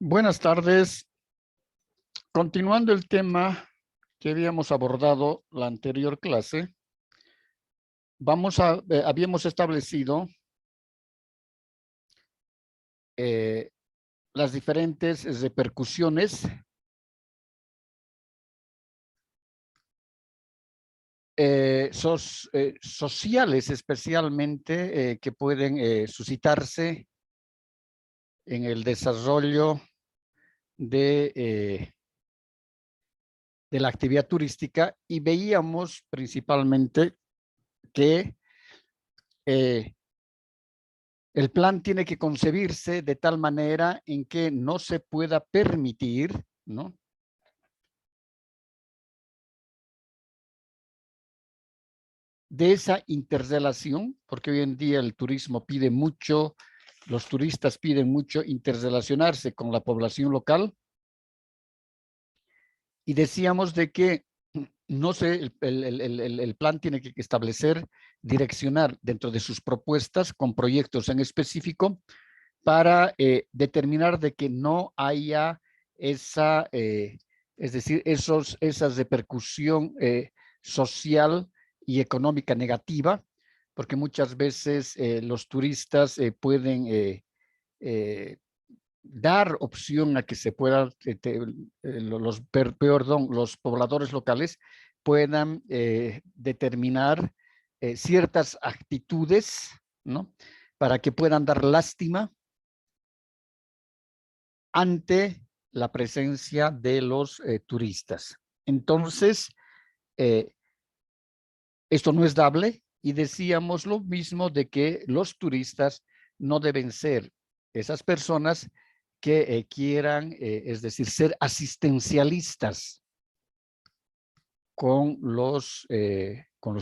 Buenas tardes. Continuando el tema que habíamos abordado la anterior clase, habíamos establecido las diferentes repercusiones sociales, especialmente que pueden suscitarse en el desarrollo de la actividad turística, y veíamos principalmente que el plan tiene que concebirse de tal manera en que no se pueda permitir, ¿no?, de esa interrelación, porque hoy en día el turismo pide mucho, los turistas piden mucho interrelacionarse con la población local, y decíamos de que no sé, el plan tiene que establecer, direccionar dentro de sus propuestas con proyectos en específico para determinar de que no haya esa, es decir, esa repercusión social y económica negativa, porque muchas veces los turistas pueden dar opción a que se puedan, los pobladores locales puedan determinar ciertas actitudes, ¿no?, para que puedan dar lástima ante la presencia de los turistas. Entonces, eh, esto no es dable, y decíamos lo mismo de que los turistas no deben ser esas personas que quieran, es decir, ser asistencialistas con los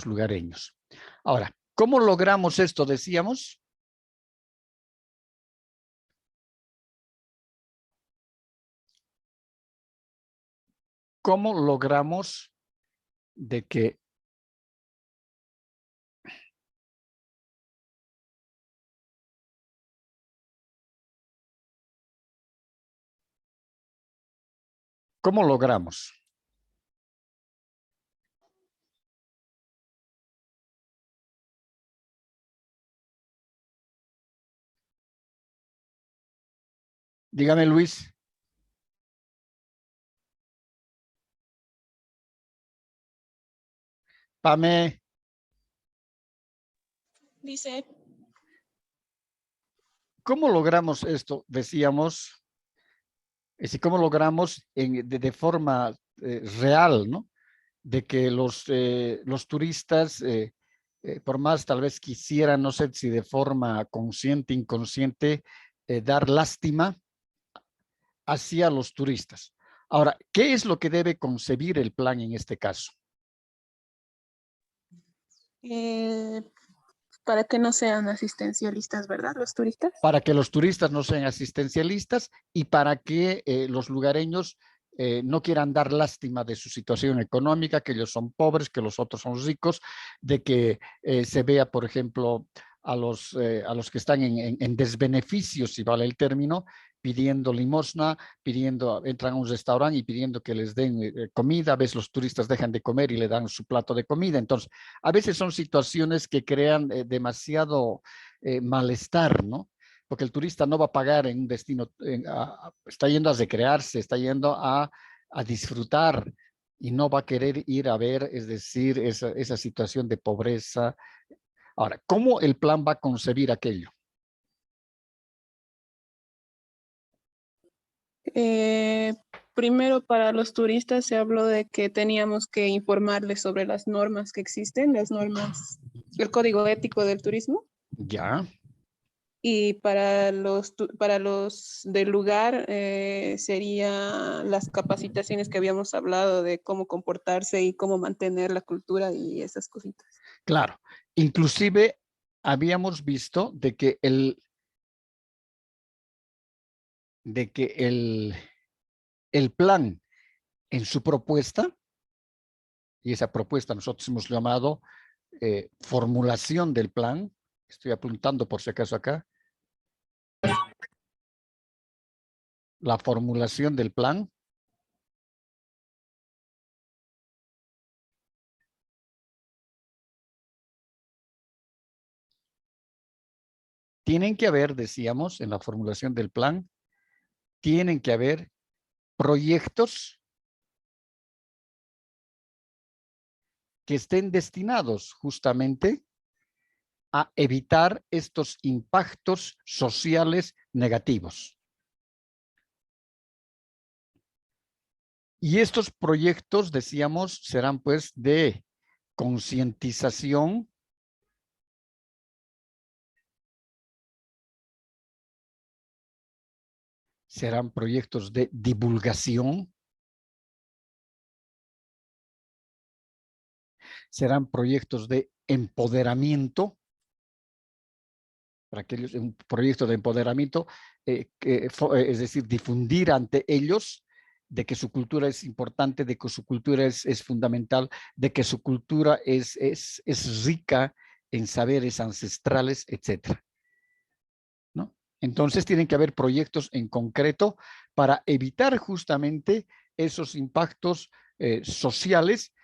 lugareños. Ahora, ¿cómo logramos esto? Decíamos, ¿cómo logramos de que ¿cómo logramos? Dígame, Luis. Pame. Dice, ¿Cómo logramos esto? Decíamos, es decir, ¿cómo logramos de forma real, ¿no?, de que los turistas, por más tal vez quisieran, no sé si de forma consciente, inconsciente, dar lástima hacia los turistas? Ahora, ¿qué es lo que debe concebir el plan en este caso? eh, para que no sean asistencialistas, ¿verdad? Los turistas. Para que los turistas no sean asistencialistas y para que los lugareños no quieran dar lástima de su situación económica, que ellos son pobres, que los otros son ricos, de que se vea, por ejemplo, a los que están en desbeneficio, si vale el término, pidiendo limosna, entran a un restaurante y pidiendo que les den comida. A veces los turistas dejan de comer y le dan su plato de comida. Entonces, a veces son situaciones que crean demasiado malestar, ¿no? Porque el turista no va a pagar en un destino, está yendo a recrearse, está yendo a disfrutar, y no va a querer ir a ver, es decir, esa situación de pobreza. Ahora, ¿cómo el plan va a concebir aquello? Eh, Primero, para los turistas se habló de que teníamos que informarles sobre las normas que existen, las normas, el código ético del turismo. Ya, Y para los del lugar sería las capacitaciones que habíamos hablado de cómo comportarse y cómo mantener la cultura y esas cositas. claro. Inclusive habíamos visto de que el plan en su propuesta, y esa propuesta nosotros hemos llamado formulación del plan. Estoy apuntando por si acaso acá. la formulación del plan. Tienen que haber, decíamos, en la formulación del plan, tienen que haber proyectos que estén destinados justamente a evitar estos impactos sociales negativos. Y estos proyectos, decíamos, serán pues de concientización, serán proyectos de divulgación, serán proyectos de empoderamiento, para aquellos, un proyecto de empoderamiento, es decir, difundir ante ellos de que su cultura es importante, de que su cultura es fundamental, de que su cultura es rica en saberes ancestrales, etcétera, ¿no? Entonces tienen que haber proyectos en concreto para evitar justamente esos impactos sociales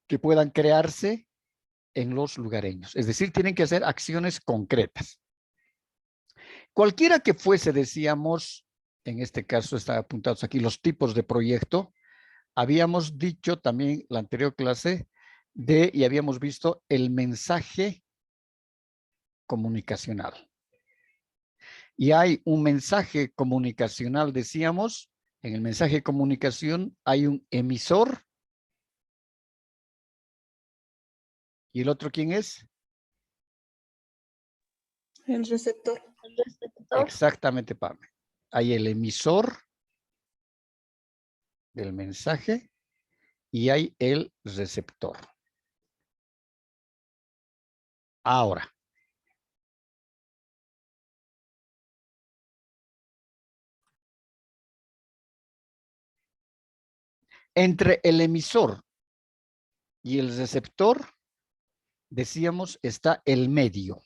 que puedan crearse en los lugareños. Es decir, tienen que hacer acciones concretas. Cualquiera que fuese, decíamos, en este caso están apuntados aquí los tipos de proyecto, habíamos dicho también la anterior clase y habíamos visto el mensaje comunicacional. Y hay un mensaje comunicacional, decíamos, en el mensaje de comunicación hay un emisor. ¿Y el otro quién es? El receptor. Exactamente, Pame. Hay el emisor del mensaje y hay el receptor. Ahora, entre el emisor y el receptor, decíamos, está el medio.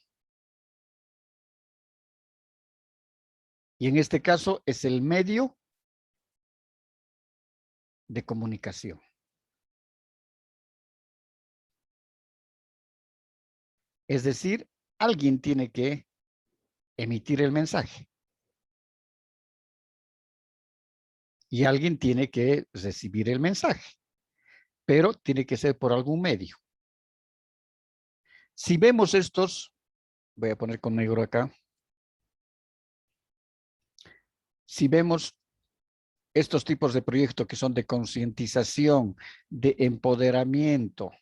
Y en este caso es el medio de comunicación. Es decir, alguien tiene que emitir el mensaje. Y alguien tiene que recibir el mensaje. Pero tiene que ser por algún medio. Si vemos estos, voy a poner con negro acá. Si vemos estos tipos de proyectos que son de concientización, de empoderamiento,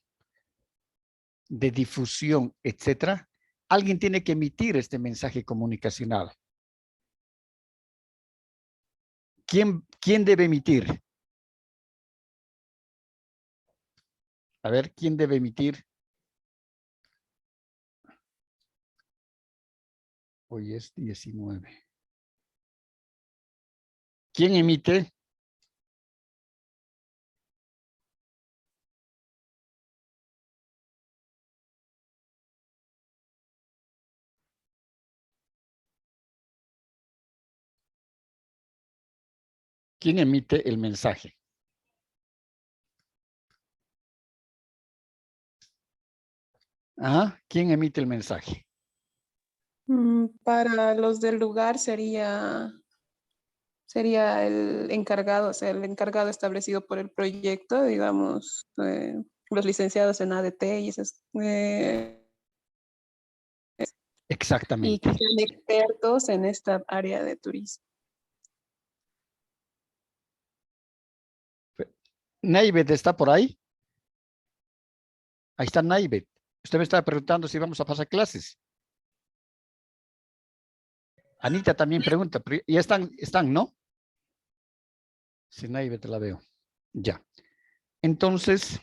de difusión, etcétera, alguien tiene que emitir este mensaje comunicacional. ¿Quién debe emitir? A ver, ¿quién debe emitir? Hoy es 19. ¿Quién emite? ¿Quién emite el mensaje? ¿Quién emite el mensaje? Para los del lugar sería el encargado, o sea, el encargado establecido por el proyecto, digamos, los licenciados en ADT y esas, y que Exactamente. sean expertos en esta área de turismo. Naivet está por ahí. Ahí está Naivet. Usted me estaba preguntando si vamos a pasar clases. Anita también pregunta, pero ya están, ¿no? Si Naivet la veo. Ya. Entonces,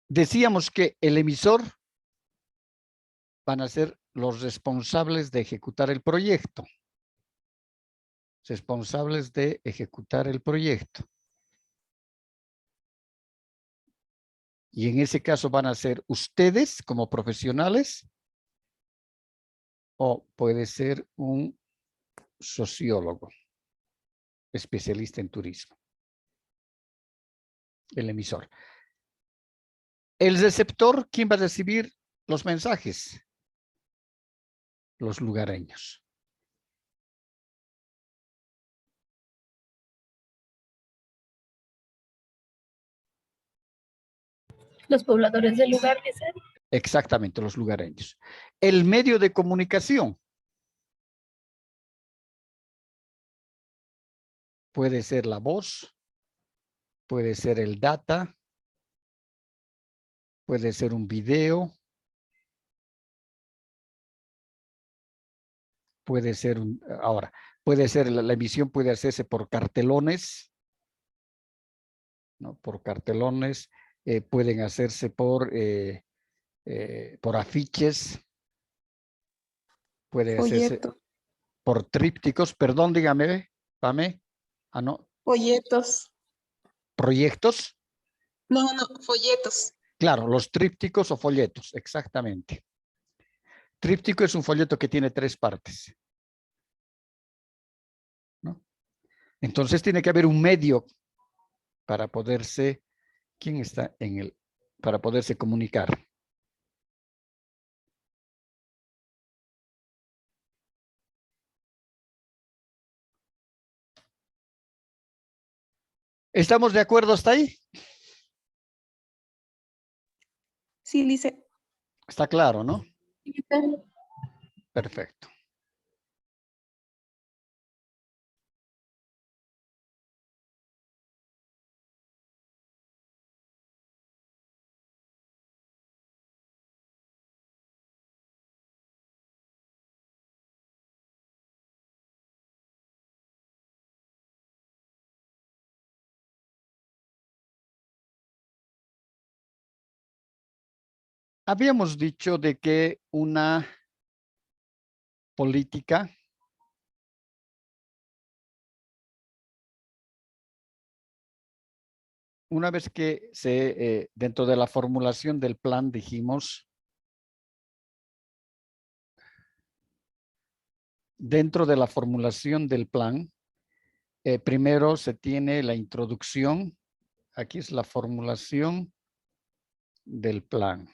decíamos que el emisor van a ser los responsables de ejecutar el proyecto. Responsables de ejecutar el proyecto. Y en ese caso van a ser ustedes como profesionales o puede ser un sociólogo, especialista en turismo, el emisor. El receptor, ¿quién va a recibir los mensajes? Los lugareños. Los pobladores del lugar, ¿ese? Exactamente, los lugareños. El medio de comunicación puede ser la voz, puede ser el data, puede ser un video, puede ser ahora, puede ser la emisión puede hacerse por cartelones, ¿no? Por cartelones, pueden hacerse por afiches, puede hacerse Folleto. por trípticos, perdón, dígame, Pame. Ah, no, Folletos. proyectos. No, folletos. Claro, los trípticos o folletos, exactamente. Tríptico es un folleto que tiene 3 partes, ¿no? Entonces tiene que haber un medio para poderse, ¿quién está en el? Para poderse comunicar. ¿Estamos de acuerdo hasta ahí? Sí, Lice. Está claro, ¿no? Sí, Lice. Perfecto. Habíamos dicho de que una política una vez que dentro de la formulación del plan dijimos, dentro de la formulación del plan, primero se tiene la introducción, aquí es la formulación del plan.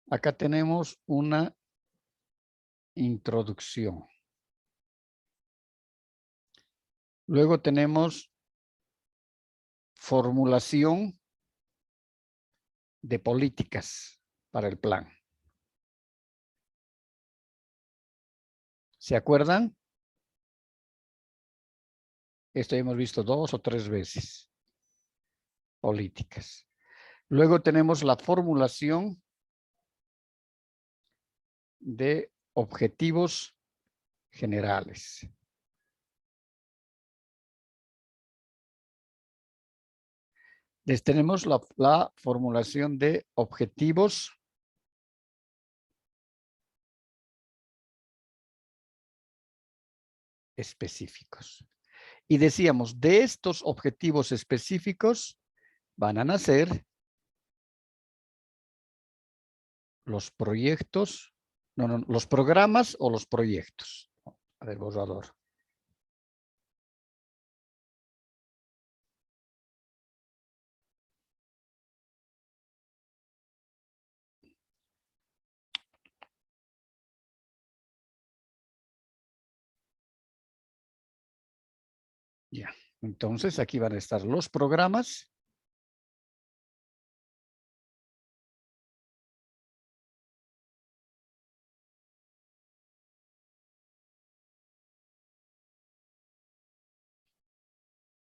Acá tenemos una introducción. Luego tenemos formulación de políticas para el plan. ¿Se acuerdan? Esto hemos visto 2 o 3 veces. Políticas. Luego tenemos la formulación de objetivos generales. Tenemos la formulación de objetivos específicos. Y decíamos, de estos objetivos específicos van a nacer los proyectos, los programas o los proyectos. A ver, borrador. Ya, entonces aquí van a estar los programas.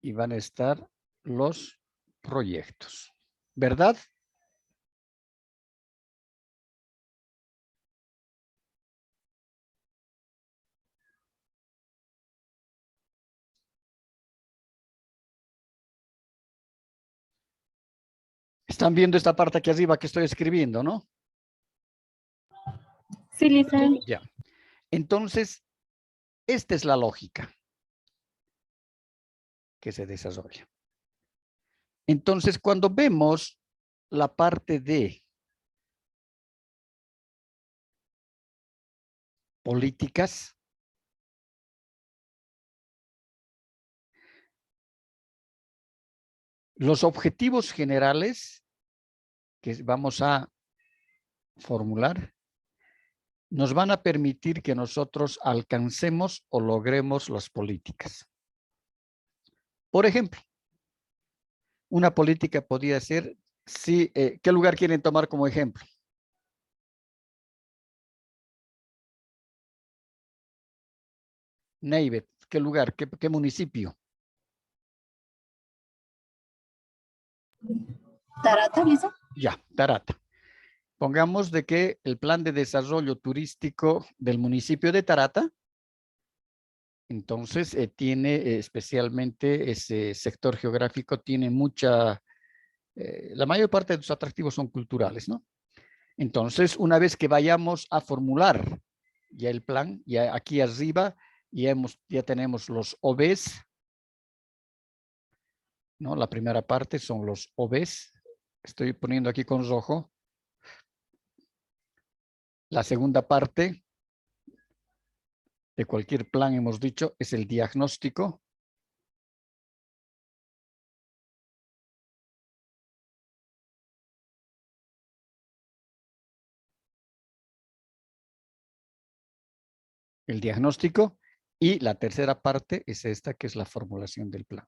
Y van a estar los proyectos, ¿verdad? Están viendo esta parte aquí arriba que estoy escribiendo, ¿no? Sí, Lice. Ya. Entonces, esta es la lógica que se desarrolla. Entonces, cuando vemos la parte de políticas los objetivos generales que vamos a formular nos van a permitir que nosotros alcancemos o logremos las políticas. Por ejemplo, una política podría ser, si, ¿qué lugar quieren tomar como ejemplo? Neivet, ¿qué lugar? ¿Qué municipio? Tarata, Lisa. Ya, Tarata. Pongamos de que el plan de desarrollo turístico del municipio de Tarata, entonces tiene especialmente ese sector geográfico, tiene mucha, la mayor parte de sus atractivos son culturales, ¿no? Entonces, una vez que vayamos a formular ya el plan, ya aquí arriba ya tenemos los OBs, ¿no? La primera parte son los OBs, estoy poniendo aquí con rojo. La segunda parte de cualquier plan, hemos dicho, es el diagnóstico. El diagnóstico, y la tercera parte es esta, que es la formulación del plan.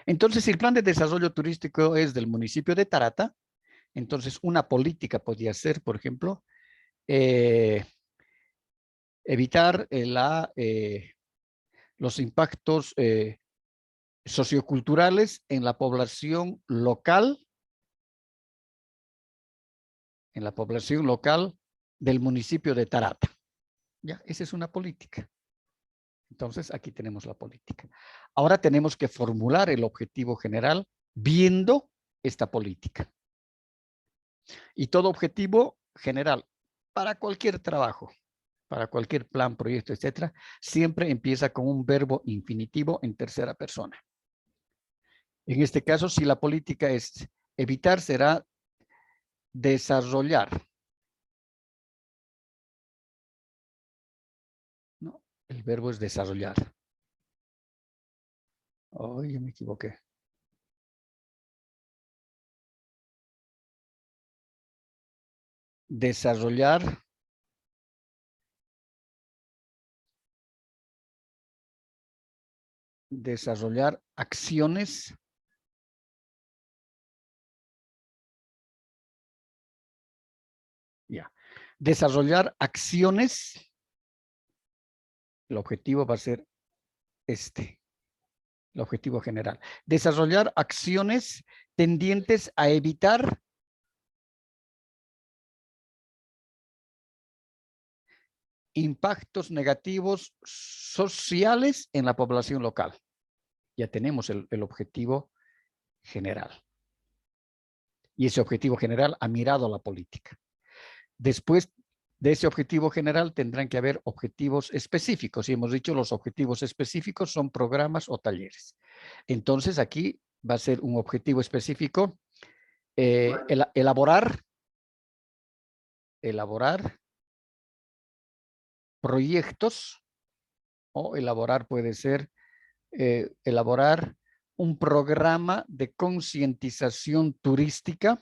Entonces, si el plan de desarrollo turístico es del municipio de Tarata, entonces una política podría ser, por ejemplo, evitar los impactos socioculturales en la población local, del municipio de Tarata. Ya, esa es una política. Entonces, aquí tenemos la política. Ahora tenemos que formular el objetivo general viendo esta política. Y todo objetivo general para cualquier trabajo, para cualquier plan, proyecto, etcétera, siempre empieza con un verbo infinitivo en tercera persona. En este caso, si la política es evitar, será desarrollar. ¿No? El verbo es desarrollar. Oh, yo me equivoqué. Desarrollar acciones ya. Desarrollar acciones. El objetivo va a ser el objetivo general. Desarrollar acciones tendientes a evitar impactos negativos sociales en la población local. Ya tenemos el objetivo general. Y ese objetivo general ha mirado a la política. Después de ese objetivo general tendrán que haber objetivos específicos. Y hemos dicho, los objetivos específicos son programas o talleres. Entonces, aquí va a ser un objetivo específico, elaborar proyectos, o elaborar puede ser elaborar un programa de concientización turística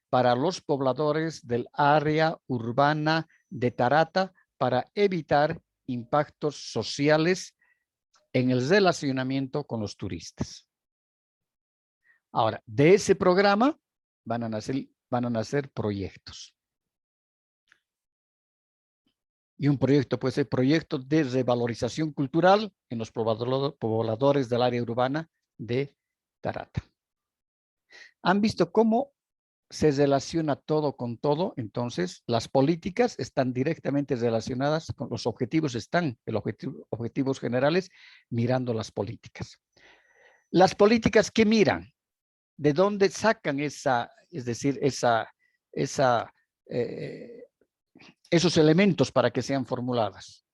para los pobladores del área urbana de Tarata para evitar impactos sociales en el relacionamiento con los turistas. Ahora, de ese programa van a nacer proyectos. Y un proyecto puede ser proyecto de revalorización cultural en los pobladores del área urbana de Tarata. ¿Han visto cómo se relaciona todo con todo? Entonces, las políticas están directamente relacionadas con los objetivos, objetivos generales mirando las políticas. Las políticas, ¿qué miran? ¿De dónde sacan esos elementos para que sean formuladas?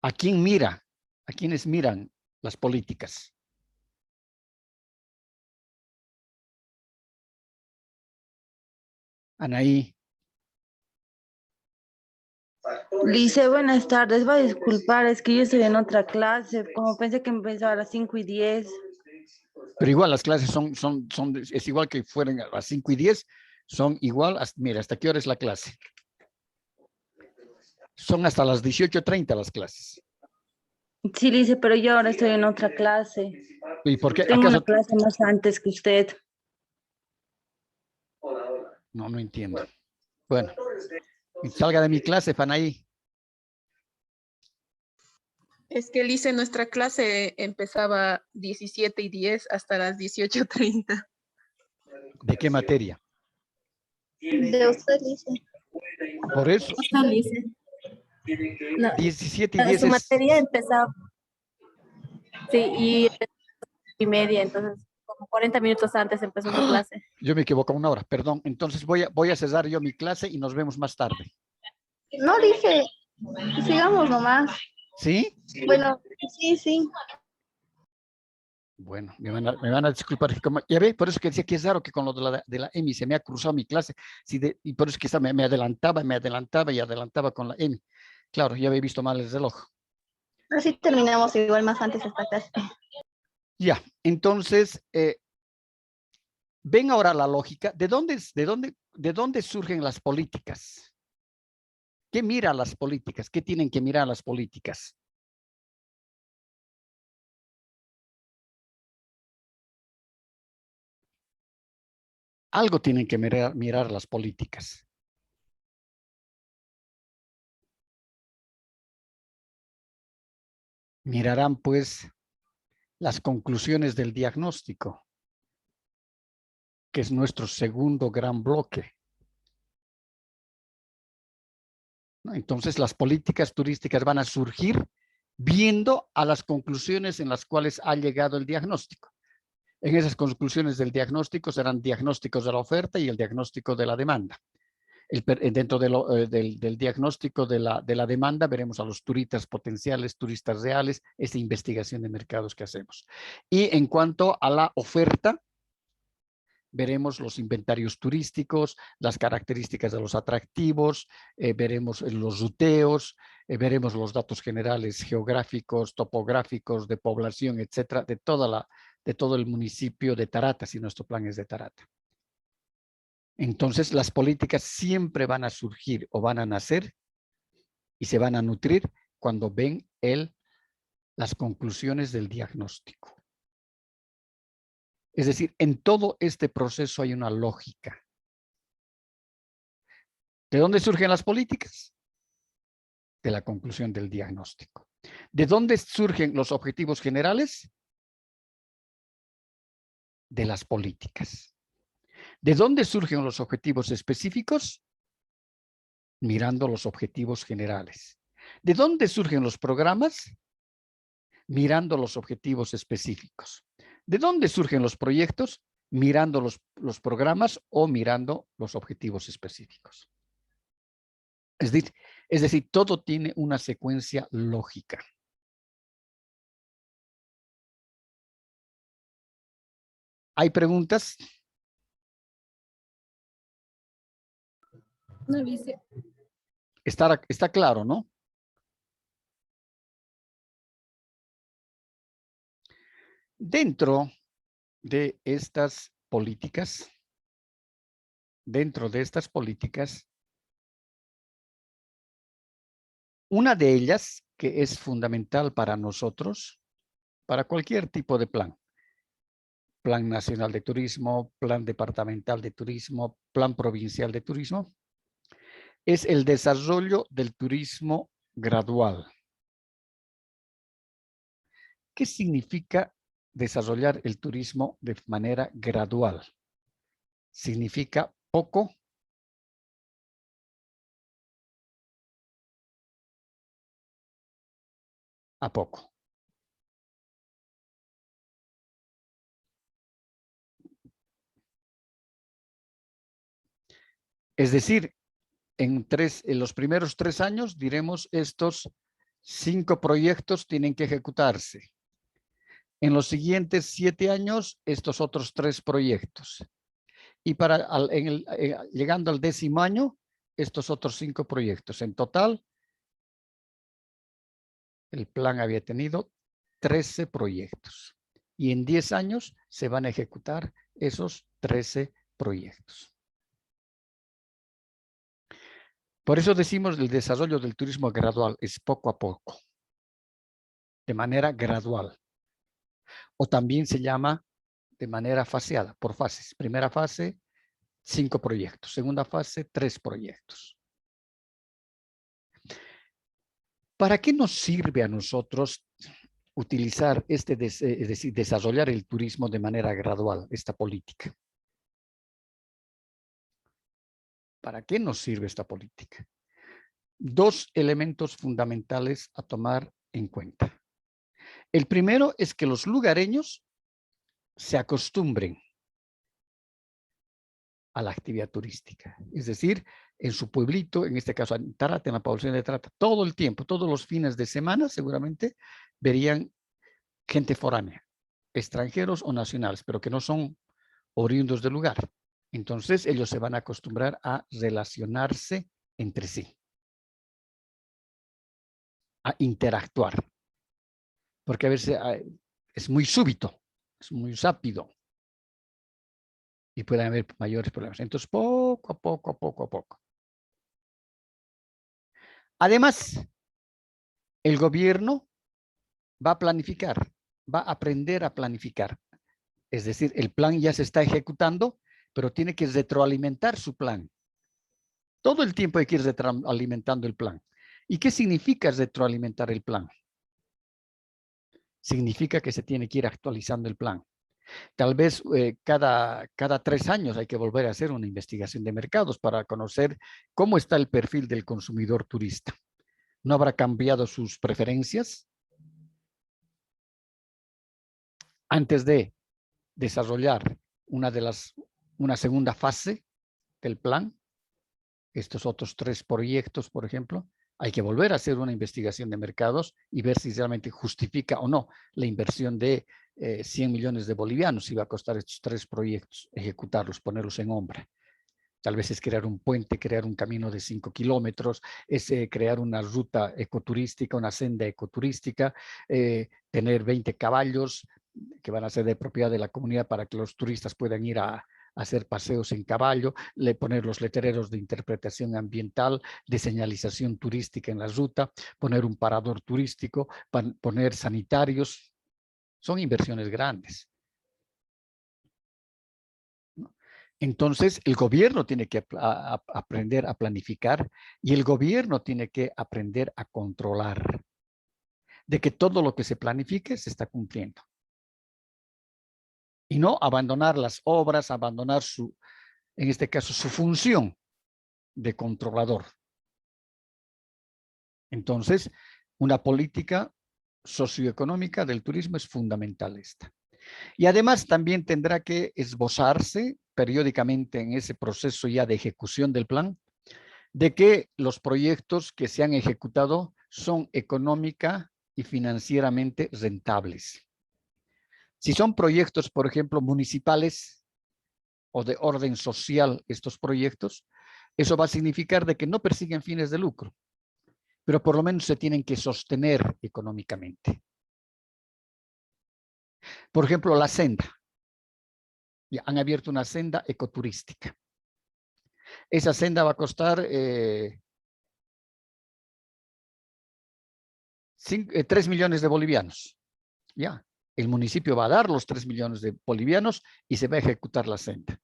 ¿A quién mira? ¿A quiénes miran las políticas? Anaí. Lice, buenas tardes. Va a disculpar, es que yo estoy en otra clase. Como pensé que empezaba a las 5:10. Pero igual las clases es igual que fueran a las 5:10, son igual, mira, ¿hasta qué hora es la clase? Son hasta las 18:30 las clases. Sí, Lice, pero yo ahora estoy en otra clase. ¿Y por qué? Tengo una ¿Acaso? clase más antes que usted. No entiendo. Bueno, salga de mi clase, Fanaí. Es que Lice, nuestra clase empezaba 17:10 hasta las 18:30. ¿De qué materia? De usted, Lice. Por eso, Usted, Lice. No, 17:10 su es... materia empezaba, sí, y media, entonces como 40 minutos antes empezó su clase. Yo me equivoco 1 hora, perdón. Entonces voy a cesar yo mi clase y nos vemos más tarde. No, Lice, sigamos nomás. ¿Sí? Bueno, sí. Bueno, me van a disculpar. Ya ve, por eso que decía que es raro que con lo de la EMI se me ha cruzado mi clase. Y por eso que me adelantaba con la EMI. Claro, ya había visto mal el reloj. Así terminamos igual más antes esta clase. Ya, entonces, ven ahora la lógica. ¿De dónde surgen las políticas? ¿Qué mira las políticas? ¿Qué tienen que mirar las políticas? Algo tienen que mirar las políticas. Mirarán, pues, las conclusiones del diagnóstico, que es nuestro segundo gran bloque. ¿No? Entonces, las políticas turísticas van a surgir viendo a las conclusiones en las cuales ha llegado el diagnóstico. En esas conclusiones del diagnóstico serán diagnósticos de la oferta y el diagnóstico de la demanda. Dentro del diagnóstico de la demanda veremos a los turistas potenciales, turistas reales, esa investigación de mercados que hacemos. Y en cuanto a la oferta, veremos los inventarios turísticos, las características de los atractivos, veremos los ruteos, veremos los datos generales geográficos, topográficos, de población, etcétera, de todo el municipio de Tarata, si nuestro plan es de Tarata. Entonces, las políticas siempre van a surgir o van a nacer y se van a nutrir cuando ven las conclusiones del diagnóstico. Es decir, en todo este proceso hay una lógica. ¿De dónde surgen las políticas? De la conclusión del diagnóstico. ¿De dónde surgen los objetivos generales? De las políticas. ¿De dónde surgen los objetivos específicos? Mirando los objetivos generales. ¿De dónde surgen los programas? Mirando los objetivos específicos. ¿De dónde surgen los proyectos? Mirando los programas o mirando los objetivos específicos. Es decir, todo tiene una secuencia lógica. ¿Hay preguntas? No, Lice. Está claro, ¿no? Dentro de estas políticas, una de ellas que es fundamental para nosotros, para cualquier tipo de plan nacional de turismo, plan departamental de turismo, plan provincial de turismo, es el desarrollo del turismo gradual. ¿Qué significa desarrollar el turismo de manera gradual? Significa poco a poco. Es decir, en los primeros 3 años, diremos, estos 5 proyectos tienen que ejecutarse. En los siguientes 7 años, estos otros 3 proyectos. Y llegando al 10º año, estos otros 5 proyectos. En total, el plan había tenido 13 proyectos. Y en 10 años se van a ejecutar esos 13 proyectos. Por eso decimos el desarrollo del turismo gradual, es poco a poco, de manera gradual. O también se llama de manera faseada, por fases. Primera fase, 5 proyectos. Segunda fase, 3 proyectos. ¿Para qué nos sirve a nosotros utilizar es decir, desarrollar el turismo de manera gradual, esta política? ¿Para qué nos sirve esta política? 2 elementos fundamentales a tomar en cuenta. El primero es que los lugareños se acostumbren a la actividad turística. Es decir, en su pueblito, en este caso en Tarata, en la población de Tarata, todo el tiempo, todos los fines de semana, seguramente verían gente foránea, extranjeros o nacionales, pero que no son oriundos del lugar. Entonces, ellos se van a acostumbrar a relacionarse entre sí, a interactuar, porque a veces es muy súbito, es muy rápido y pueden haber mayores problemas. Entonces, poco a poco, poco a poco. Además, el gobierno va a planificar, va a aprender a planificar. Es decir, el plan ya se está ejecutando, pero tiene que retroalimentar su plan. Todo el tiempo hay que ir retroalimentando el plan. ¿Y qué significa retroalimentar el plan? Significa que se tiene que ir actualizando el plan. Tal vez cada 3 años hay que volver a hacer una investigación de mercados para conocer cómo está el perfil del consumidor turista. ¿No habrá cambiado sus preferencias? Antes de desarrollar una segunda fase del plan, estos otros 3 proyectos, por ejemplo, hay que volver a hacer una investigación de mercados y ver si realmente justifica o no la inversión de 100 millones de bolivianos, si va a costar estos 3 proyectos, ejecutarlos, ponerlos en obra. Tal vez es crear un puente, crear un camino de 5 kilómetros, es crear una ruta ecoturística, una senda ecoturística, tener 20 caballos que van a ser de propiedad de la comunidad para que los turistas puedan ir a hacer paseos en caballo, poner los letreros de interpretación ambiental, de señalización turística en la ruta, poner un parador turístico, poner sanitarios. Son inversiones grandes. Entonces, el gobierno tiene que aprender a planificar y el gobierno tiene que aprender a controlar de que todo lo que se planifique se está cumpliendo. Y no abandonar las obras, abandonar en este caso, su función de controlador. Entonces, una política socioeconómica del turismo es fundamental esta. Y además también tendrá que esbozarse periódicamente en ese proceso ya de ejecución del plan, de que los proyectos que se han ejecutado son económica y financieramente rentables. Si son proyectos, por ejemplo, municipales o de orden social estos proyectos, eso va a significar de que no persiguen fines de lucro, pero por lo menos se tienen que sostener económicamente. Por ejemplo, la senda. Ya han abierto una senda ecoturística. Esa senda va a costar 3 millones de bolivianos. Ya, el municipio va a dar los 3 millones de bolivianos y se va a ejecutar la senda.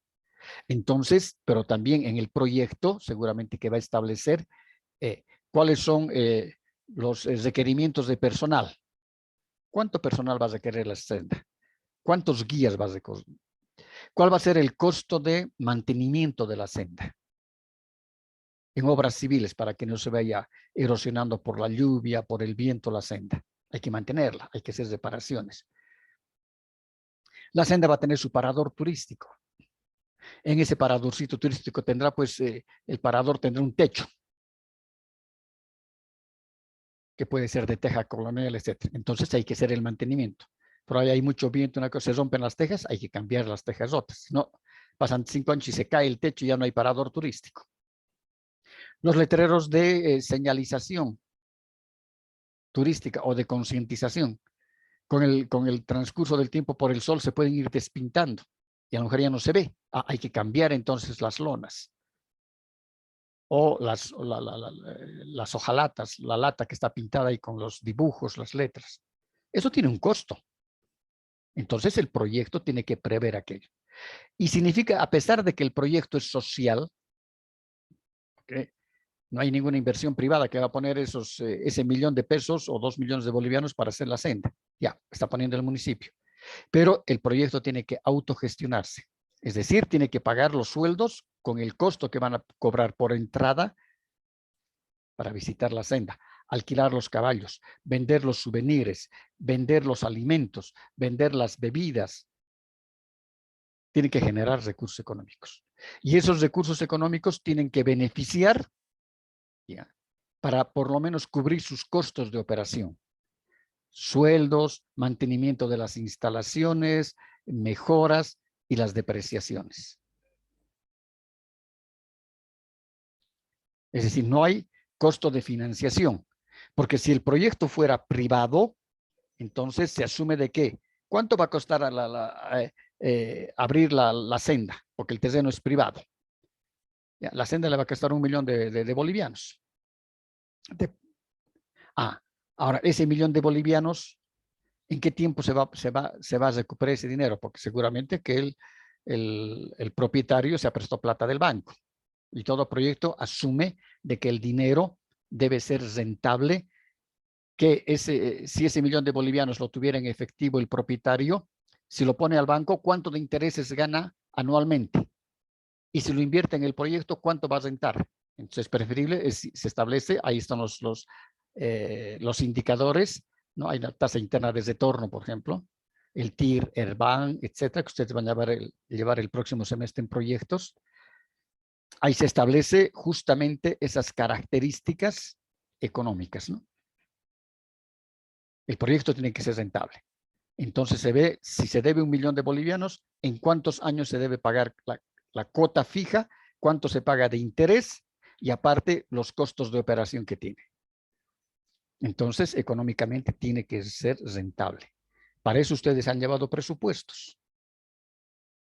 Entonces, pero también en el proyecto seguramente que va a establecer cuáles son los requerimientos de personal. ¿Cuánto personal va a requerir la senda? ¿Cuántos guías va a requerir? ¿Cuál va a ser el costo de mantenimiento de la senda? En obras civiles, para que no se vaya erosionando por la lluvia, por el viento la senda. Hay que mantenerla, hay que hacer reparaciones. La senda va a tener su parador turístico. En ese paradorcito turístico tendrá, pues, el parador tendrá un techo, que puede ser de teja colonial, etc. Entonces hay que hacer el mantenimiento. Pero ahí hay mucho viento, una cosa, se rompen las tejas, hay que cambiar las tejas rotas. No, pasan 5 años y se cae el techo y ya no hay parador turístico. Los letreros de señalización. turística o de concientización. Con el transcurso del tiempo por el sol se pueden ir despintando y a lo mejor ya no se ve. Hay que cambiar entonces las lonas o las hojalatas, la lata que está pintada ahí con los dibujos, las letras. Eso tiene un costo. Entonces el proyecto tiene que prever aquello. Y significa, a pesar de que el proyecto es social, ¿okay? No hay ninguna inversión privada que va a poner ese $1.000.000 o 2 millones de bolivianos para hacer la senda. Ya, está poniendo el municipio. Pero el proyecto tiene que autogestionarse. Es decir, tiene que pagar los sueldos con el costo que van a cobrar por entrada para visitar la senda, alquilar los caballos, vender los souvenirs, vender los alimentos, vender las bebidas. Tiene que generar recursos económicos. Y esos recursos económicos tienen que beneficiar, ¿ya?, para por lo menos cubrir sus costos de operación. Sueldos, mantenimiento de las instalaciones, mejoras y las depreciaciones. Es decir, no hay costo de financiación, porque si el proyecto fuera privado, entonces se asume de que, ¿cuánto va a costar abrir la senda? Porque el terreno es privado. Ya, la senda le va a costar 1 millón de bolivianos. Ahora, ese 1 millón de bolivianos, ¿en qué tiempo se va a recuperar ese dinero? Porque seguramente que el propietario se ha prestado plata del banco. Y todo proyecto asume de que el dinero debe ser rentable, que si ese 1 millón de bolivianos lo tuviera en efectivo el propietario, si lo pone al banco, ¿cuánto de intereses gana anualmente? Y si lo invierte en el proyecto, ¿cuánto va a rentar? Entonces es preferible, se establece, ahí están los indicadores, ¿no? Hay una tasa interna de retorno, por ejemplo, el TIR, el BAN, etcétera, que ustedes van a llevar el próximo semestre en proyectos. Ahí se establece justamente esas características económicas, ¿no? El proyecto tiene que ser rentable. Entonces se ve, si se debe 1 millón de bolivianos, en cuántos años se debe pagar la cuota fija, cuánto se paga de interés y aparte los costos de operación que tiene. Entonces, económicamente tiene que ser rentable. Para eso ustedes han llevado presupuestos.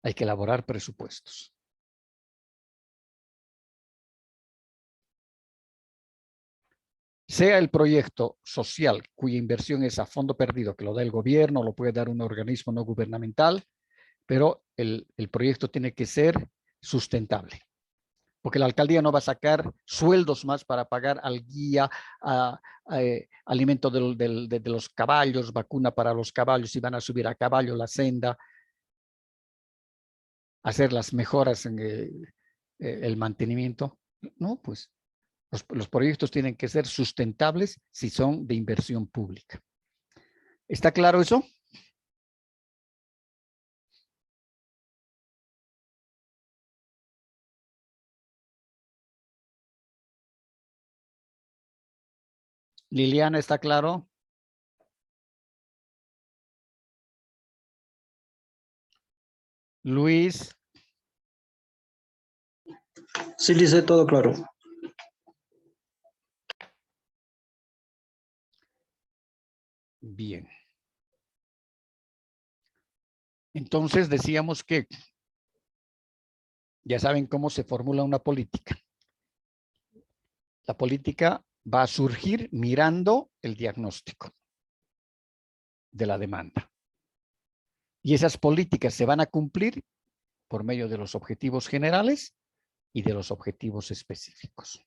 Hay que elaborar presupuestos. Sea el proyecto social cuya inversión es a fondo perdido, que lo da el gobierno, lo puede dar un organismo no gubernamental, pero el proyecto tiene que ser sustentable. Porque la alcaldía no va a sacar sueldos más para pagar al guía, alimento de los caballos, vacuna para los caballos, si van a subir a caballo la senda, hacer las mejoras en el mantenimiento. No, pues los proyectos tienen que ser sustentables si son de inversión pública. ¿Está claro eso? Liliana, ¿está claro? Luis. Sí, dice todo claro. Bien. Entonces decíamos que ya saben cómo se formula una política. La política va a surgir mirando el diagnóstico de la demanda. Y esas políticas se van a cumplir por medio de los objetivos generales y de los objetivos específicos.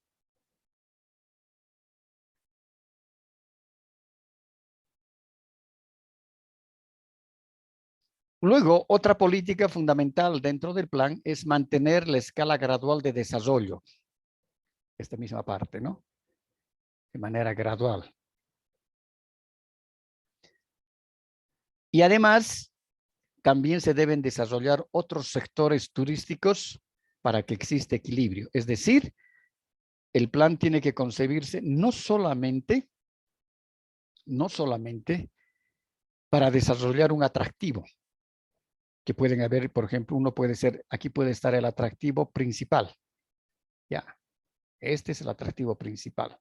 Luego, otra política fundamental dentro del plan es mantener la escala gradual de desarrollo. Esta misma parte, ¿no? De manera gradual. Y además, también se deben desarrollar otros sectores turísticos para que exista equilibrio. Es decir, el plan tiene que concebirse no solamente para desarrollar un atractivo, que pueden haber, por ejemplo, aquí puede estar el atractivo principal. Ya, este es el atractivo principal.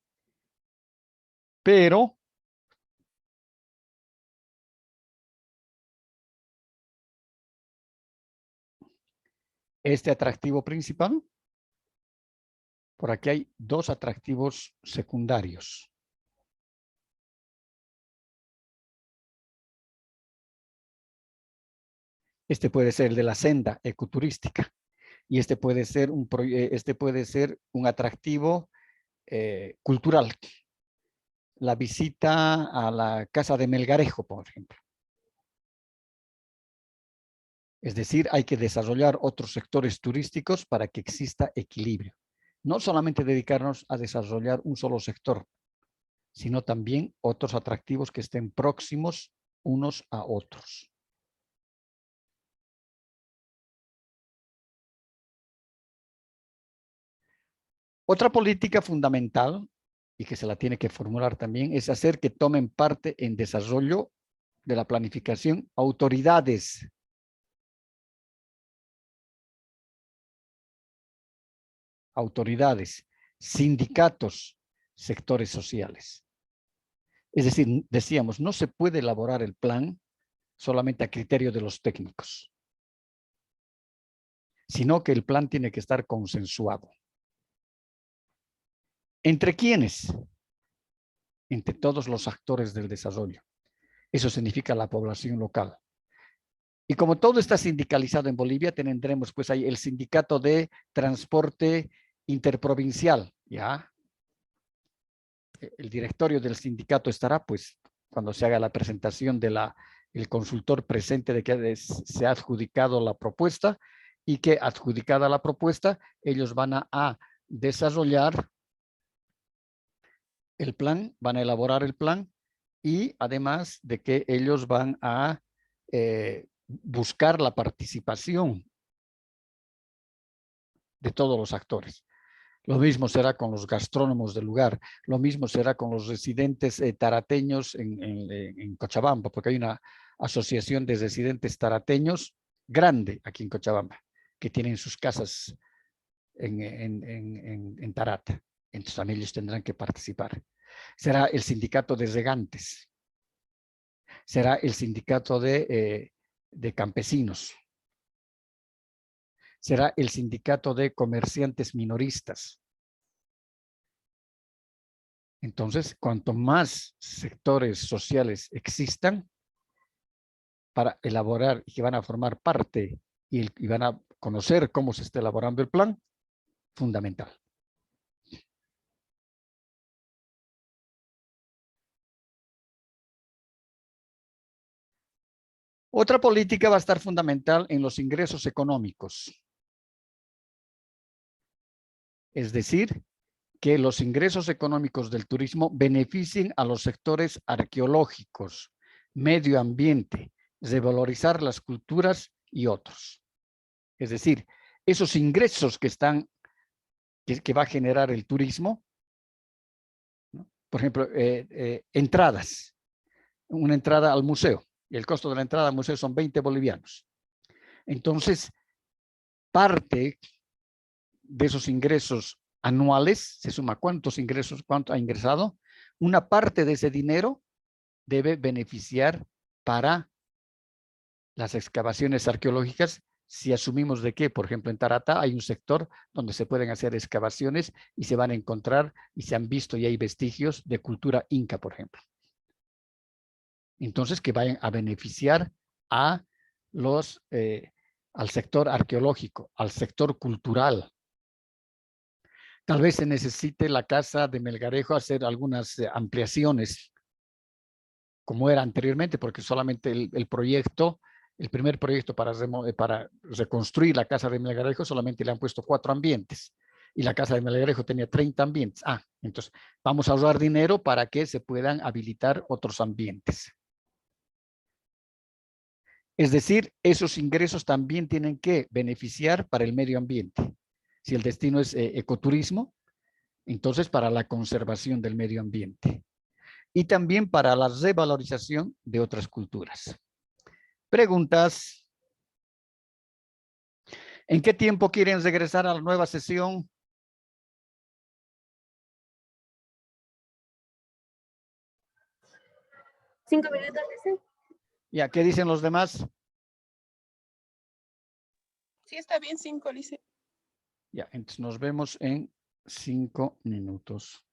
Pero este atractivo principal. Por aquí hay dos atractivos secundarios. Este puede ser el de la senda ecoturística y este puede ser un atractivo cultural. La visita a la casa de Melgarejo, por ejemplo. Es decir, hay que desarrollar otros sectores turísticos para que exista equilibrio. No solamente dedicarnos a desarrollar un solo sector, sino también otros atractivos que estén próximos unos a otros. Otra política fundamental, y que se la tiene que formular también, es hacer que tomen parte en desarrollo de la planificación autoridades. Autoridades, sindicatos, sectores sociales. Es decir, decíamos, no se puede elaborar el plan solamente a criterio de los técnicos, sino que el plan tiene que estar consensuado. ¿Entre quiénes? Entre todos los actores del desarrollo. Eso significa la población local. Y como todo está sindicalizado en Bolivia, tendremos pues ahí el sindicato de transporte interprovincial, ¿ya? El directorio del sindicato estará pues cuando se haga la presentación de el consultor presente de que se ha adjudicado la propuesta y que adjudicada la propuesta, ellos van a desarrollar el plan, van a elaborar el plan y además de que ellos van a buscar la participación de todos los actores. Lo mismo será con los gastrónomos del lugar, lo mismo será con los residentes tarateños en Cochabamba, porque hay una asociación de residentes tarateños grande aquí en Cochabamba, que tienen sus casas en Tarata. Entonces también ellos tendrán que participar. Será el sindicato de regantes, será el sindicato de campesinos, será el sindicato de comerciantes minoristas. Entonces, cuanto más sectores sociales existan para elaborar y que van a formar parte y van a conocer cómo se está elaborando el plan, fundamental. Otra política va a estar fundamental en los ingresos económicos. Es decir, que los ingresos económicos del turismo beneficien a los sectores arqueológicos, medio ambiente, revalorizar las culturas y otros. Es decir, esos ingresos que va a generar el turismo, ¿no? Por ejemplo, entradas, una entrada al museo, y el costo de la entrada al museo son 20 bolivianos. Entonces, parte de esos ingresos anuales, se suma cuántos ingresos, cuánto ha ingresado, una parte de ese dinero debe beneficiar para las excavaciones arqueológicas, si asumimos de que, por ejemplo, en Tarata hay un sector donde se pueden hacer excavaciones y se van a encontrar y se han visto y hay vestigios de cultura inca, por ejemplo. Entonces, que vayan a beneficiar a al sector arqueológico, al sector cultural. Tal vez se necesite la casa de Melgarejo hacer algunas ampliaciones, como era anteriormente, porque solamente el proyecto, el primer proyecto para reconstruir la casa de Melgarejo, solamente le han puesto 4 ambientes. Y la casa de Melgarejo tenía 30 ambientes. Entonces vamos a ahorrar dinero para que se puedan habilitar otros ambientes. Es decir, esos ingresos también tienen que beneficiar para el medio ambiente. Si el destino es ecoturismo, entonces para la conservación del medio ambiente. Y también para la revalorización de otras culturas. Preguntas. ¿En qué tiempo quieren regresar a la nueva sesión? ¿5 minutos, dicen? Ya, ¿qué dicen los demás? Sí, está bien, 5, Lice. Ya, entonces nos vemos en 5 minutos.